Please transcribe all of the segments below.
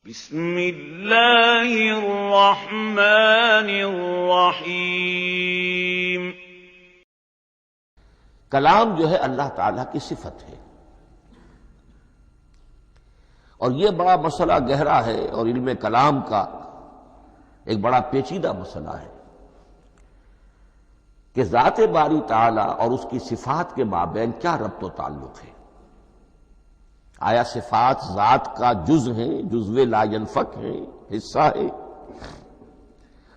بسم اللہ الرحمن الرحیم۔ کلام جو ہے اللہ تعالیٰ کی صفت ہے، اور یہ بڑا مسئلہ گہرا ہے، اور علم کلام کا ایک بڑا پیچیدہ مسئلہ ہے کہ ذات باری تعالیٰ اور اس کی صفات کے مابین کیا ربط و تعلق ہے۔ آیا صفات ذات کا جز ہیں، جزو لا ینفک ہیں، حصہ ہے،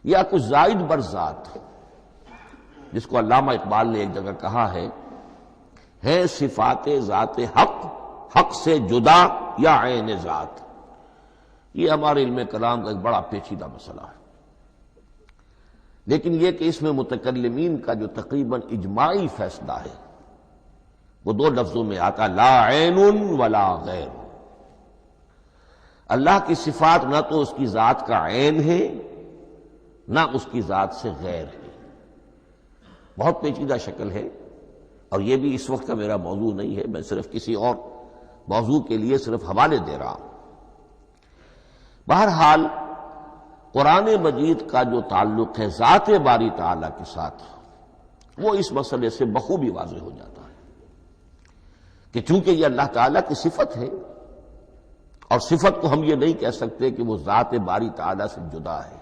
یا کچھ زائد بر ذات، جس کو علامہ اقبال نے ایک جگہ کہا ہے صفات ذات حق، حق سے جدا یا عین ذات۔ یہ ہمارے علم کلام کا ایک بڑا پیچیدہ مسئلہ ہے، لیکن یہ کہ اس میں متکلمین کا جو تقریباً اجماعی فیصلہ ہے وہ دو لفظوں میں آتا، لا عین ولا غیر۔ اللہ کی صفات نہ تو اس کی ذات کا عین ہے، نہ اس کی ذات سے غیر ہے۔ بہت پیچیدہ شکل ہے، اور یہ بھی اس وقت کا میرا موضوع نہیں ہے، میں صرف کسی اور موضوع کے لیے صرف حوالے دے رہا ہوں۔ بہرحال قرآن مجید کا جو تعلق ہے ذات باری تعالیٰ کے ساتھ، وہ اس مسئلے سے بخوبی واضح ہو جاتا ہے کہ چونکہ یہ اللہ تعالیٰ کی صفت ہے، اور صفت کو ہم یہ نہیں کہہ سکتے کہ وہ ذات باری تعالیٰ سے جدا ہے،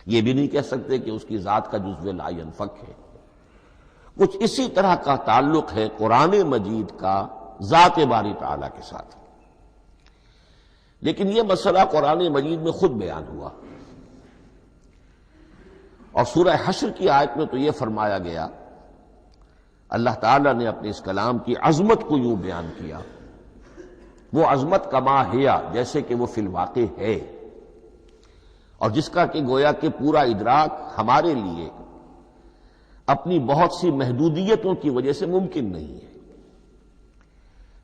یہ بھی نہیں کہہ سکتے کہ اس کی ذات کا جزو لا ینفک ہے۔ کچھ اسی طرح کا تعلق ہے قرآن مجید کا ذات باری تعالیٰ کے ساتھ، لیکن یہ مسئلہ قرآن مجید میں خود بیان ہوا، اور سورہ حشر کی آیت میں تو یہ فرمایا گیا، اللہ تعالیٰ نے اپنے اس کلام کی عظمت کو یوں بیان کیا، وہ عظمت کما ہیا، جیسے کہ وہ فی الواقع ہے، اور جس کا کہ گویا کہ پورا ادراک ہمارے لیے اپنی بہت سی محدودیتوں کی وجہ سے ممکن نہیں ہے،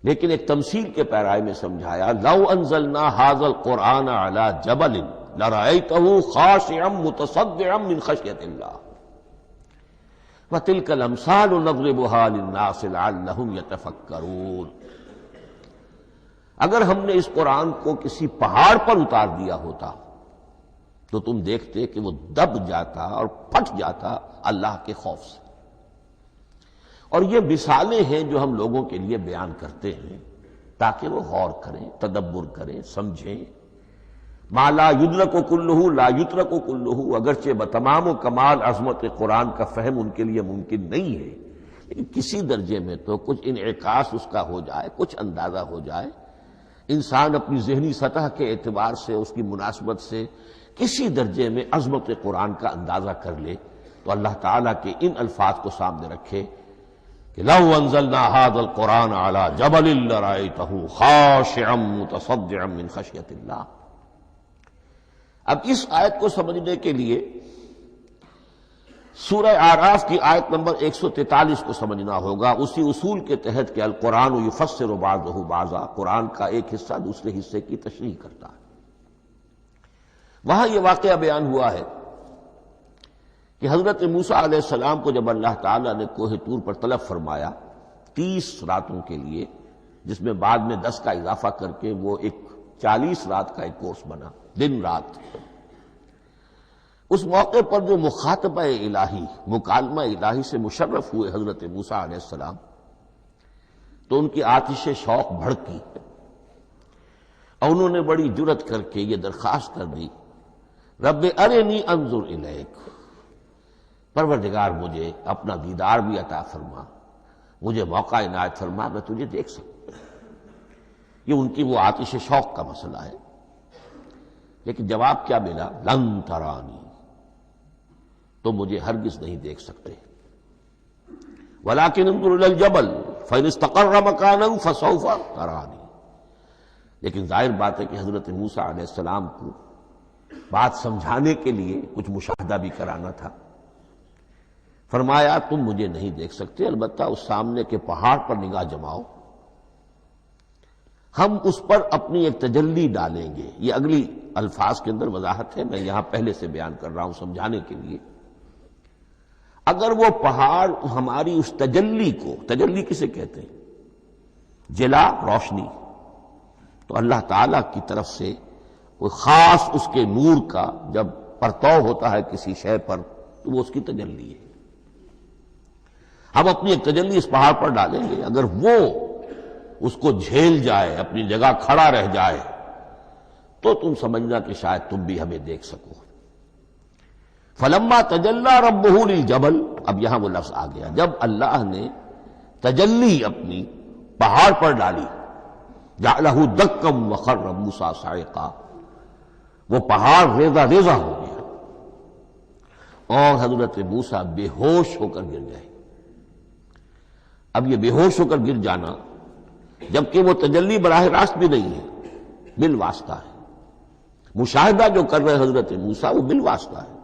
لیکن ایک تمثیل کے پیرائے میں سمجھایا، لو انزلنا ھذا القرآن علی جبل لرأیتہ خاشعا متصدعا من خشیۃ اللہ وَتِلْكَ الْأَمْثَالُ نَضْرِبُهَا لِلنَّاسِ لَعَلَّهُمْ يَتَفَكَّرُونَ۔ اگر ہم نے اس قرآن کو کسی پہاڑ پر اتار دیا ہوتا تو تم دیکھتے کہ وہ دب جاتا اور پھٹ جاتا اللہ کے خوف سے۔ اور یہ مثالیں ہیں جو ہم لوگوں کے لیے بیان کرتے ہیں تاکہ وہ غور کریں، تدبر کریں، سمجھیں۔ ما لا یدرک کلہ لا یترک کلہ، اگرچہ بتمام و کمال عظمت قرآن کا فہم ان کے لیے ممکن نہیں ہے، لیکن کسی درجے میں تو کچھ انعکاس اس کا ہو جائے، کچھ اندازہ ہو جائے، انسان اپنی ذہنی سطح کے اعتبار سے، اس کی مناسبت سے کسی درجے میں عظمت قرآن کا اندازہ کر لے، تو اللہ تعالیٰ کے ان الفاظ کو سامنے رکھے کہ لو انزلنا ھذا القرآن علی جبل لرأیتہ خاشعا متصدعا من خشیۃ اللہ۔ اب اس آیت کو سمجھنے کے لیے سورہ اعراف کی آیت نمبر 143 کو سمجھنا ہوگا، اسی اصول کے تحت کہ القرآن یفسر بعضہ بعضا، قرآن کا ایک حصہ دوسرے حصے کی تشریح کرتا ہے۔ وہاں یہ واقعہ بیان ہوا ہے کہ حضرت موسیٰ علیہ السلام کو جب اللہ تعالیٰ نے کوہ طور پر طلب فرمایا 30 راتوں کے لیے، جس میں بعد میں 10 کا اضافہ کر کے وہ ایک 40 رات کا ایک کورس بنا، دن رات۔ اس موقع پر جو مخاطبہ الہی، مکالمہ الہی سے مشرف ہوئے حضرت موسیٰ علیہ السلام، تو ان کی آتش شوق بھڑکی، اور انہوں نے بڑی جرأت کر کے یہ درخواست کر دی، رب ارنی انظر الیک، پروردگار مجھے اپنا دیدار بھی عطا فرما، مجھے موقع عنایت فرما، میں تجھے دیکھ سکوں۔ یہ ان کی وہ آتش شوق کا مسئلہ ہے، لیکن جواب کیا ملا؟ لن ترانی، تو مجھے ہرگز نہیں دیکھ سکتے، ولکن انظر الی الجبل فإن استقر مکانہ فسوف ترانی۔ لیکن ظاہر بات ہے کہ حضرت موسیٰ علیہ السلام کو بات سمجھانے کے لیے کچھ مشاہدہ بھی کرانا تھا۔ فرمایا تم مجھے نہیں دیکھ سکتے، البتہ اس سامنے کے پہاڑ پر نگاہ جماؤ، ہم اس پر اپنی ایک تجلی ڈالیں گے۔ یہ اگلی الفاظ کے اندر وضاحت ہے، میں یہاں پہلے سے بیان کر رہا ہوں سمجھانے کے لیے۔ اگر وہ پہاڑ ہماری اس تجلی کو، تجلی کسے کہتے ہیں؟ جلا، روشنی، تو اللہ تعالیٰ کی طرف سے کوئی خاص اس کے نور کا جب پرتو ہوتا ہے کسی شے پر تو وہ اس کی تجلی ہے. ہم اپنی ایک تجلی اس پہاڑ پر ڈالیں گے، اگر وہ اس کو جھیل جائے، اپنی جگہ کھڑا رہ جائے، تو تم سمجھنا کہ شاید تم بھی ہمیں دیکھ سکو. فلما تجلی ربہ للجبل، اب یہاں وہ لفظ آ گیا، جب اللہ نے تجلی اپنی پہاڑ پر ڈالی، جعلہ دکا وخر موسیٰ صعقا، وہ پہاڑ ریزہ ریزہ ہو گیا اور حضرت موسیٰ بے ہوش ہو کر گر گئے. اب یہ بے ہوش ہو کر گر جانا، جبکہ وہ تجلی براہ راست بھی نہیں ہے، بالواسطہ ہے. مشاہدہ جو کر رہے حضرت موسیٰ وہ بالواسطہ ہے،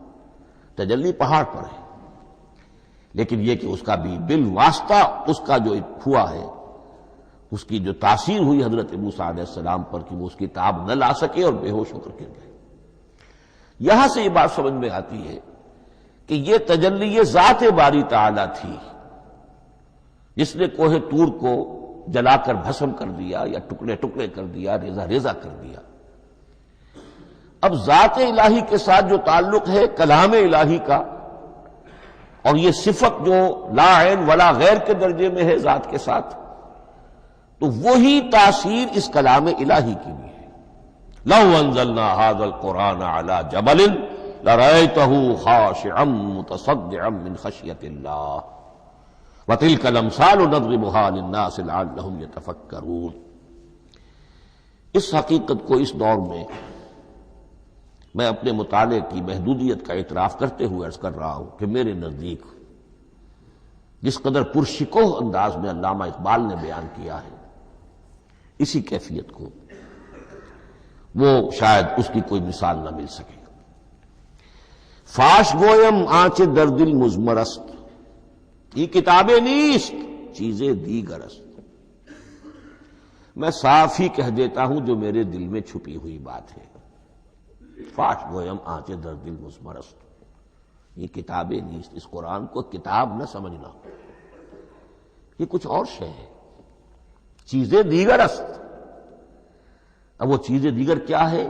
تجلی پہاڑ پر ہے، لیکن یہ کہ اس کا بھی بالواسطہ اس کا جو ہوا ہے، اس کی جو تاثیر ہوئی حضرت موسیٰ علیہ السلام پر کہ وہ اس کی تاب نہ لا سکے اور بے ہوش ہو کر گر گئے. یہاں سے یہ بات سمجھ میں آتی ہے کہ یہ تجلی یہ ذات باری تعالی تھی جس نے کوہ طور کو جلا کر بھسم کر دیا یا ٹکڑے ٹکڑے کر دیا، ریزہ ریزہ کر دیا. اب ذات الہی کے ساتھ جو تعلق ہے کلام الہی کا، اور یہ صفت جو لا عین ولا غیر کے درجے میں ہے ذات کے ساتھ، تو وہی تاثیر اس کلام الہی کی بھی ہے. لو انزلنا هذا القرآن على جبل لرأيته خاشعا متصدعا من خشية الله وتلك الامثال نضربها للناس لعلهم يتفكرون. اس حقیقت کو اس دور میں میں اپنے مطالعے کی محدودیت کا اعتراف کرتے ہوئے عرض کر رہا ہوں کہ میرے نزدیک جس قدر پرشکوہ انداز میں علامہ اقبال نے بیان کیا ہے، اسی کیفیت کو وہ شاید اس کی کوئی مثال نہ مل سکے. فاش گویم آنچ در دل مضمر است، یہ کتابیں نیست چیزیں دیگر است. میں صاف ہی کہہ دیتا ہوں جو میرے دل میں چھپی ہوئی بات ہے. فاش گویم آنچ در دل مضمر است، یہ کتابیں نیست، اس قرآن کو کتاب نہ سمجھنا، یہ کچھ اور شے ہے. چیزیں دیگر است. اب وہ چیزیں دیگر کیا ہے؟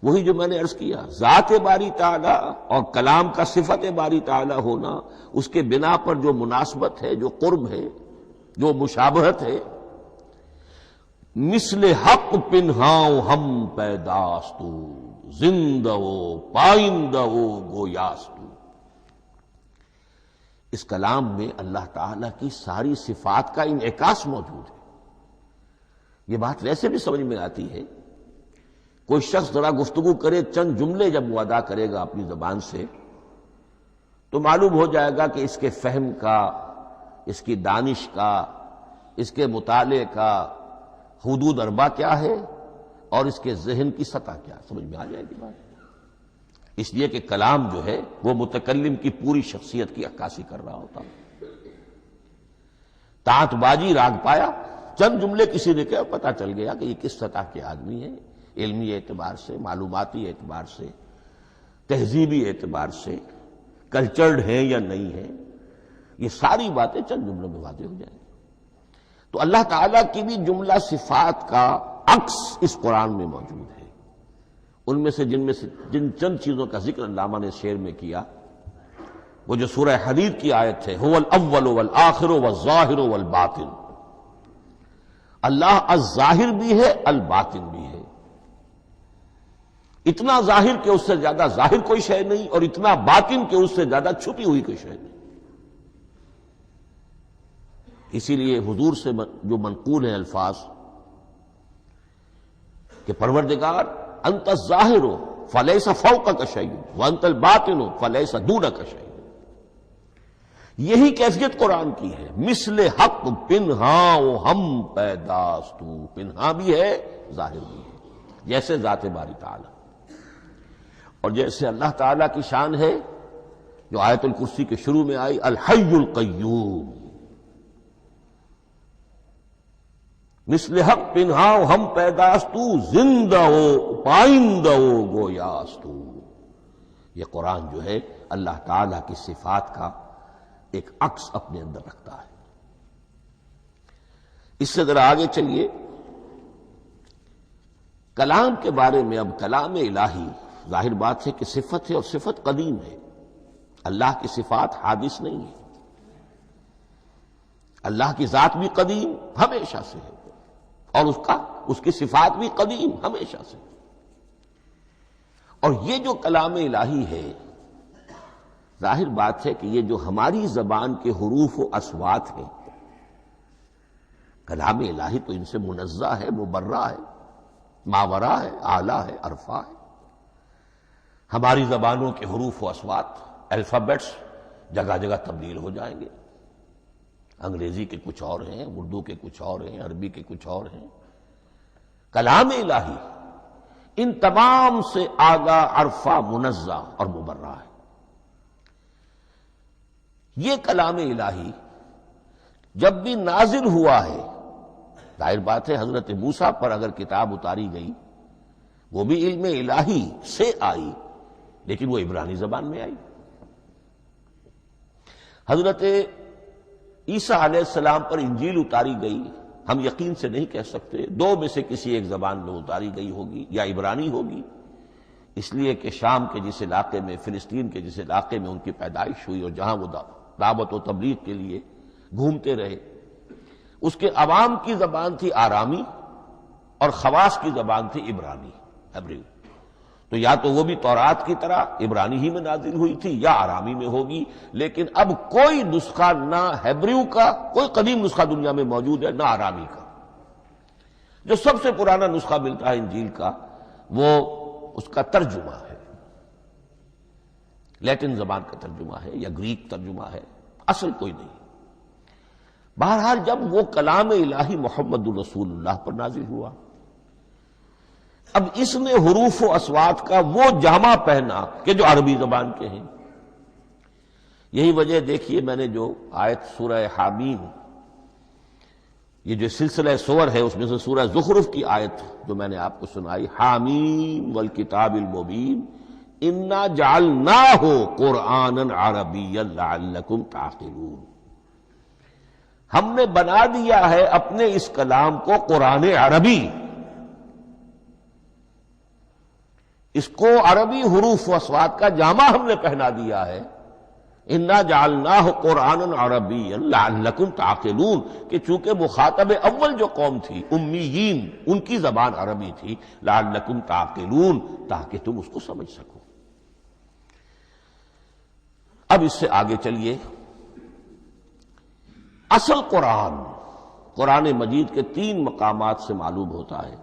وہی جو میں نے عرض کیا، ذات باری تعالی اور کلام کا صفت باری تعالی ہونا، اس کے بنا پر جو مناسبت ہے، جو قرب ہے، جو مشابہت ہے. مثل حق پنہاؤ ہم پیداستو، زندہ و پائندہ و گویاستو. اس کلام میں اللہ تعالی کی ساری صفات کا انعکاس موجود ہے. یہ بات ویسے بھی سمجھ میں آتی ہے. کوئی شخص ذرا گفتگو کرے، چند جملے جب وہ ادا کرے گا اپنی زبان سے، تو معلوم ہو جائے گا کہ اس کے فہم کا، اس کی دانش کا، اس کے مطالعے کا حدود اربع کیا ہے اور اس کے ذہن کی سطح کیا، سمجھ میں آ جائے گی بات. اس لیے کہ کلام جو ہے وہ متکلم کی پوری شخصیت کی عکاسی کر رہا ہوتا. تانت بازی راگ پایا، چند جملے کسی نے کہا، پتہ چل گیا کہ یہ کس سطح کے آدمی ہے، علمی اعتبار سے، معلوماتی اعتبار سے، تہذیبی اعتبار سے، کلچرڈ ہیں یا نہیں ہیں. یہ ساری باتیں چند جملوں میں واضح ہو جائیں گی. تو اللہ تعالیٰ کی بھی جملہ صفات کا عکس اس قرآن میں موجود ہے. ان میں سے جن چند چیزوں کا ذکر علامہ نے شعر میں کیا، وہ جو سورہ حدید کی آیت ہے، هو الاول والآخر والظاہر والباطن. اللہ الظاہر بھی ہے، الباطن بھی ہے. اتنا ظاہر کہ اس سے زیادہ ظاہر کوئی شے نہیں، اور اتنا باطن کہ اس سے زیادہ چھپی ہوئی کوئی شے نہیں. اسی لیے حضور سے جو منقول ہیں الفاظ کہ پروردگار انت الظاہر فلیس فوقک شیء وانت الباطن فلیس دونک شیء. یہی کیفیت قرآن کی ہے. مثل حق پنہاؤ ہم پیداستو، پنہا بھی ہے، ظاہر بھی ہے، جیسے ذات باری تعالی. اور جیسے اللہ تعالیٰ کی شان ہے جو آیت الکرسی کے شروع میں آئی، الحی القیوم. مثل حق پنہاؤ ہم پیداستو، زندہ ہو پائندہ ہو گویاستو. یہ قرآن جو ہے اللہ تعالیٰ کی صفات کا ایک عکس اپنے اندر رکھتا ہے. اس سے ذرا آگے چلیے. کلام کے بارے میں اب کلام الہی ظاہر بات ہے کہ صفت ہے اور صفت قدیم ہے. اللہ کی صفات حادث نہیں ہے. اللہ کی ذات بھی قدیم ہمیشہ سے ہے اور اس کی صفات بھی قدیم ہمیشہ سے. اور یہ جو کلام الہی ہے ظاہر بات ہے کہ یہ جو ہماری زبان کے حروف و اصوات ہیں، کلام الہی تو ان سے منزہ ہے، مبرہ ہے، ماورا ہے، اعلیٰ ہے، عرفہ ہے. ہماری زبانوں کے حروف و اصوات، الفابیٹس جگہ جگہ تبدیل ہو جائیں گے. انگریزی کے کچھ اور ہیں، اردو کے کچھ اور ہیں، عربی کے کچھ اور ہیں. کلام الہی ان تمام سے آگاہ، عرفہ، منزہ اور مبرہ ہے. یہ کلام الہی جب بھی نازل ہوا ہے، ظاہر بات ہے حضرت موسیٰ پر اگر کتاب اتاری گئی وہ بھی علم الہی سے آئی، لیکن وہ عبرانی زبان میں آئی. حضرت عیسیٰ علیہ السلام پر انجیل اتاری گئی، ہم یقین سے نہیں کہہ سکتے، دو میں سے کسی ایک زبان میں اتاری گئی ہوگی، یا عبرانی ہوگی، اس لیے کہ شام کے جس علاقے میں، فلسطین کے جس علاقے میں ان کی پیدائش ہوئی اور جہاں وہ دعوت و تبلیغ کے لیے گھومتے رہے، اس کے عوام کی زبان تھی آرامی اور خواص کی زبان تھی عبرانی، ہیبریو. تو یا تو وہ بھی تورات کی طرح عبرانی ہی میں نازل ہوئی تھی یا آرامی میں ہوگی. لیکن اب کوئی نسخہ نہ ہیبریو کا، کوئی قدیم نسخہ دنیا میں موجود ہے، نہ آرامی کا. جو سب سے پرانا نسخہ ملتا ہے انجیل کا وہ اس کا ترجمہ ہے، لیٹن زبان کا ترجمہ ہے یا گریک ترجمہ ہے، اصل کوئی نہیں. بہرحال جب وہ کلام الہی محمد الرسول اللہ پر نازل ہوا، اب اس نے حروف و اصوات کا وہ جامہ پہنا کہ جو عربی زبان کے ہیں. یہی وجہ دیکھیے میں نے جو آیت سورہ حامیم، یہ جو سلسلہ سور ہے اس میں سے سورہ زخرف کی آیت جو میں نے آپ کو سنائی، حامیم والکتاب المبین انا جعلناہ قرآنا عربیا لعلکم تعقلون، ہم نے بنا دیا ہے اپنے اس کلام کو قرآن عربی، اس کو عربی حروف و اصوات کا جامہ ہم نے پہنا دیا ہے. انا جعلناہ قرآنا عربیا لعلکم تعقلون، کہ چونکہ مخاطب اول جو قوم تھی امیین، ان کی زبان عربی تھی، لعلکم تعقلون، تاکہ تم اس کو سمجھ سکو. اب اس سے آگے چلیے. اصل قرآن مجید کے 3 مقامات سے معلوم ہوتا ہے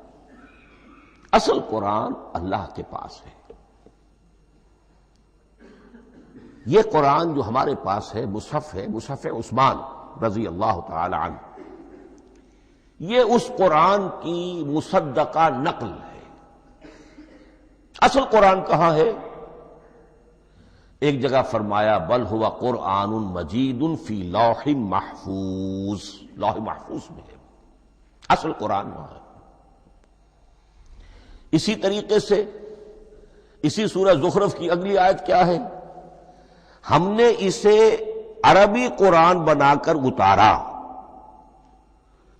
اصل قرآن اللہ کے پاس ہے. یہ قرآن جو ہمارے پاس ہے مصحف عثمان رضی اللہ تعالی عنہ، یہ اس قرآن کی مصدقہ نقل ہے. اصل قرآن کہاں ہے؟ ایک جگہ فرمایا بل ہوا قرآن مجید فی لوح محفوظ، لوح محفوظ میں ہے اصل قرآن وہاں ہے. اسی طریقے سے اسی سورہ زخرف کی اگلی آیت کیا ہے؟ ہم نے اسے عربی قرآن بنا کر اتارا،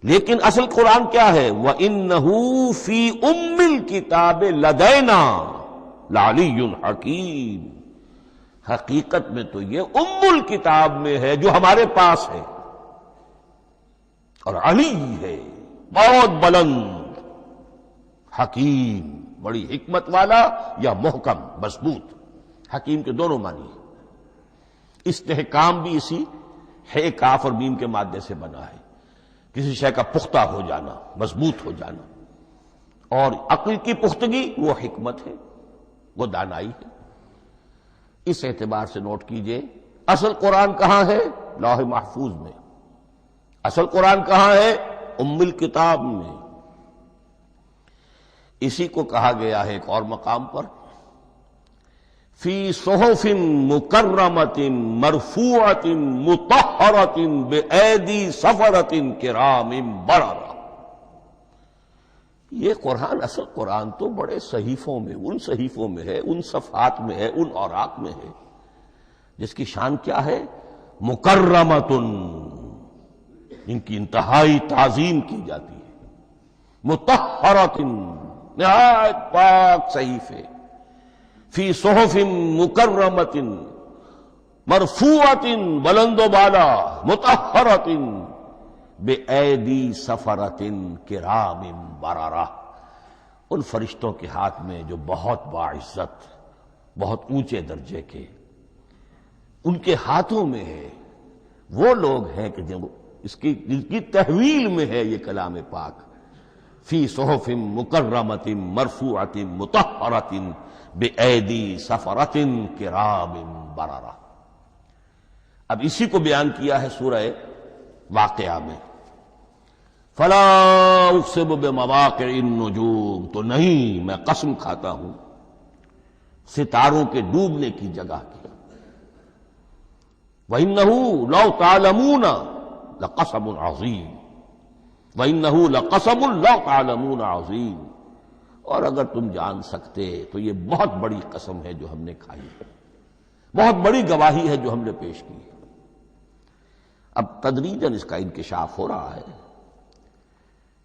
لیکن اصل قرآن کیا ہے؟ وَإِنَّهُ فِي أُمِّ الْكِتَابِ لَدَيْنَا لَعَلِيٌّ حَكِيمٌ، حقیقت میں تو یہ ام الکتاب میں ہے جو ہمارے پاس ہے، اور علی ہے بہت بلند، حکیم بڑی حکمت والا، یا محکم مضبوط. حکیم کے دونوں معنی ہیں. استحکام بھی اسی ہے کاف اور میم کے مادے سے بنا ہے، کسی شے کا پختہ ہو جانا، مضبوط ہو جانا. اور عقل کی پختگی وہ حکمت ہے، وہ دانائی ہے. اس اعتبار سے نوٹ کیجئے اصل قرآن کہاں ہے؟ لوح محفوظ میں. اصل قرآن کہاں ہے؟ ام الکتاب میں. اسی کو کہا گیا ہے ایک اور مقام پر فی صحف مکرمۃ مرفوعۃ مطہرۃ بأیدی سفرۃ کرام بررہ. یہ قرآن، اصل قرآن تو بڑے صحیفوں میں، ان صحیفوں میں ہے، ان صفحات میں ہے، ان اوراق میں ہے جس کی شان کیا ہے؟ مکرمۃ، ان کی انتہائی تعظیم کی جاتی ہے. مطہرۃ، نہایت پاک صحیفے، فی صحف مکرمۃ مرفوعۃ، بلند و بالا، مطہرۃ بایدی سفرۃ کرام بررہ، ان فرشتوں کے ہاتھ میں جو بہت باعزت، بہت اونچے درجے کے، ان کے ہاتھوں میں ہے۔ وہ لوگ ہیں کہ جن کی تحویل میں ہے یہ کلام پاک، فی صحف مکرمۃ مرفوعۃ مطہرۃ بایدی سفرۃ کرام بررہ۔ اب اسی کو بیان کیا ہے سورہ واقعہ میں، فلا اقسم بمواقع النجوم، تو نہیں، میں قسم کھاتا ہوں ستاروں کے ڈوبنے کی جگہ کی۔ وَإِنَّهُ لَوْ تَعْلَمُونَ لَقَسَمٌ عَظِيمٌ، وَإِنَّهُ لَقَسَمٌ لَوْ تَعْلَمُونَ عَظِيمٌ، اور اگر تم جان سکتے تو یہ بہت بڑی قسم ہے جو ہم نے کھائی ہے، بہت بڑی گواہی ہے جو ہم نے پیش کی ہے۔ اب تدریجاً اس کا انکشاف ہو رہا ہے۔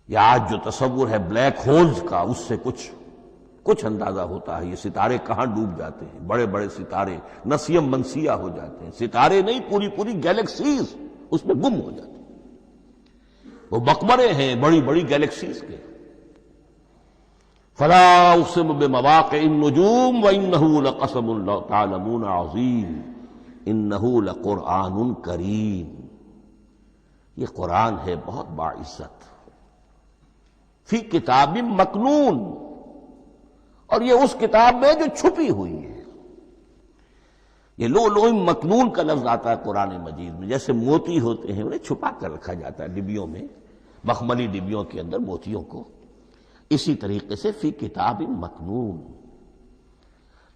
یہ آج جو تصور ہے بلیک ہولز کا، اس سے کچھ اندازہ ہوتا ہے یہ ستارے کہاں ڈوب جاتے ہیں، بڑے بڑے ستارے نسیم منسیہ ہو جاتے ہیں، ستارے نہیں، پوری گیلیکسیز اس میں گم ہو جاتے ہیں، وہ مقبرے ہیں بڑی بڑی گیلیکسیز کے۔ فلا اقسم بمواقع النجوم وانه لقسم لو تعلمون عظیم انه لقرآن کریم، یہ قرآن ہے بہت باعزت، فی کتاب مکنون، اور یہ اس کتاب میں جو چھپی ہوئی ہے۔ یہ لؤلؤ مکنون کا لفظ آتا ہے قرآن مجید میں، جیسے موتی ہوتے ہیں انہیں چھپا کر رکھا جاتا ہے ڈبیوں میں، مخملی ڈبیوں کے اندر موتیوں کو، اسی طریقے سے فی کتاب مکنون،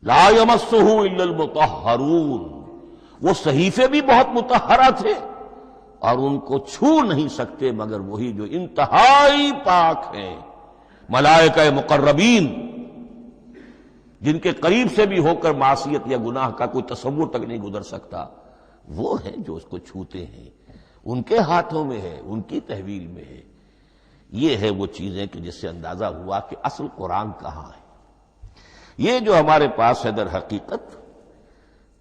لا یمسہ الا المطہرون، وہ صحیفے بھی بہت مطہرہ تھے اور ان کو چھو نہیں سکتے مگر وہی جو انتہائی پاک ہیں، ملائکہ مقربین، جن کے قریب سے بھی ہو کر معصیت یا گناہ کا کوئی تصور تک نہیں گزر سکتا، وہ ہیں جو اس کو چھوتے ہیں، ان کے ہاتھوں میں ہے، ان کی تحویل میں ہے۔ یہ ہے وہ چیزیں کہ جس سے اندازہ ہوا کہ اصل قرآن کہاں ہے۔ یہ جو ہمارے پاس ہے در حقیقت،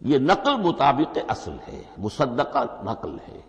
یہ نقل مطابق اصل ہے، مصدقہ نقل ہے،